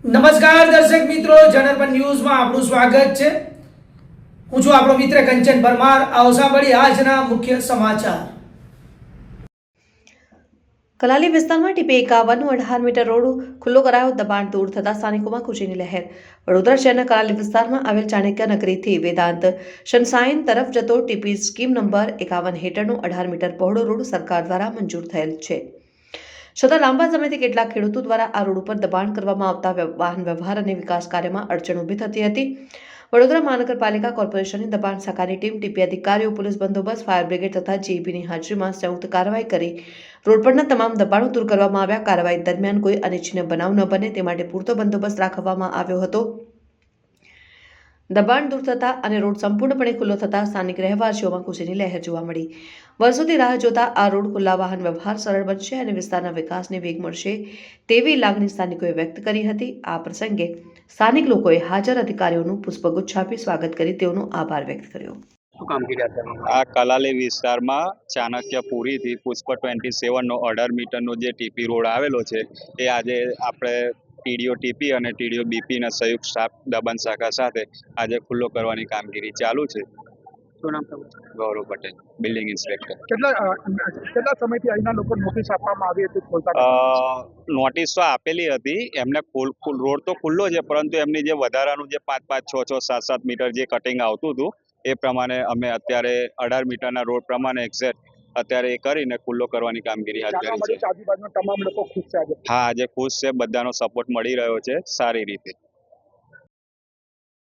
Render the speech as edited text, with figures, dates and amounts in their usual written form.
નમસ્કાર દર્શક મિત્રો, જનરપન ન્યૂઝમાં આપનું સ્વાગત છે। હું છું આપણો મિત્ર કંચન પરમાર। આવો સાંભળીએ આજના મુખ્ય સમાચાર। કલાલી વિસ્તારમાં ટીપી 51નો 18 મીટર રોડ ખુલ્લો કરાયો। દબાણ દૂર થતા સ્થાનિકોમાં ખુશીની લહેર। વડોદરા શહેરના કલાલી વિસ્તારમાં આવેલ ચાણક્ય નગરીથી વેદાંત સનસાઇન તરફ જતો ટીપી સ્કીમ નંબર 51 હેઠળનો 18 મીટર પહોળો રોડ સરકાર દ્વારા મંજૂર થયેલ છે। છતાં લાંબા સમયથી કેટલાક ખેડૂતો દ્વારા આ રોડ ઉપર દબાણ કરવામાં આવતા વાહન વ્યવહાર અને વિકાસ કાર્યમાં અડચણ ઊભી થતી હતી। વડોદરા મહાનગરપાલિકા કોર્પોરેશનની દબાણ શાખાની ટીમ, ટીપી અધિકારીઓ, પોલીસ બંદોબસ્ત, ફાયર બ્રિગેડ તથા જીઈબીની હાજરીમાં સંયુક્ત કાર્યવાહી કરી રોડ પરના તમામ દબાણો દૂર કરવામાં આવ્યા। કાર્યવાહી દરમિયાન કોઈ અનિચ્છનીય બનાવ ન બને તે માટે પૂરતો બંદોબસ્ત રાખવામાં આવ્યો હતો। દબાણ દૂર થતા અને રોડ સંપૂર્ણપણે ખુલ્લો થતા સ્થાનિક રહેવાસીઓમાં ખુશીની લહેર જોવા મળી। વર્ષોથી રાહ જોતા આ રોડ ખુલ્લા વાહન વ્યવહાર સરળ બનશે અને વિસ્તારના વિકાસને વેગ મળશે તેવી લાગણી સ્થાનિકોએ વ્યક્ત કરી હતી। આ પ્રસંગે સ્થાનિક લોકોએ હાજર અધિકારીઓનું પુષ્પગુચ્છ આપી સ્વાગત કરી તેઓનો આભાર વ્યક્ત કર્યો। આ કલાલી વિસ્તારમાં ચાણક્યપુરીથી પુષ્પ 27નો 18 મીટરનો જે ટીપી રોડ આવેલો છે એ આજે આપણે ટીડીઓ ટીપી અને ટીડીઓ બીપીના સંયુક્ત સ્ટાફ દબાણ શાખા સાથે આજે ખુલ્લો કરવાની કામગીરી ચાલુ છે। શું નામ તમારું? ગૌરવ પટેલ, બિલ્ડિંગ ઇન્સ્પેક્ટર। કેટલા સમયથી અહીંના લોકો નોટિસ આપવામાં આવી હતી ખોલતા? નોટિસ તો આપેલી હતી એમને, રોડ તો ખુલ્લો છે પરંતુ એમની જે વધારાનું જે 5-5, 6-6, 7-7 મીટર જે કટિંગ આવતું હતું એ પ્રમાણે અમે અત્યારે 18 મીટરના રોડ પ્રમાણે એક્ઝેક્ટ અત્યારે એ કરીને ખુલ્લો કરવાની કામગીરી હાથ ધરી છે। આજુબાજુના તમામ લોકો ખુશ છે આજે? હા, આજે ખુશ છે, બધાનો સપોર્ટ મળી રહ્યો છે સારી રીતે।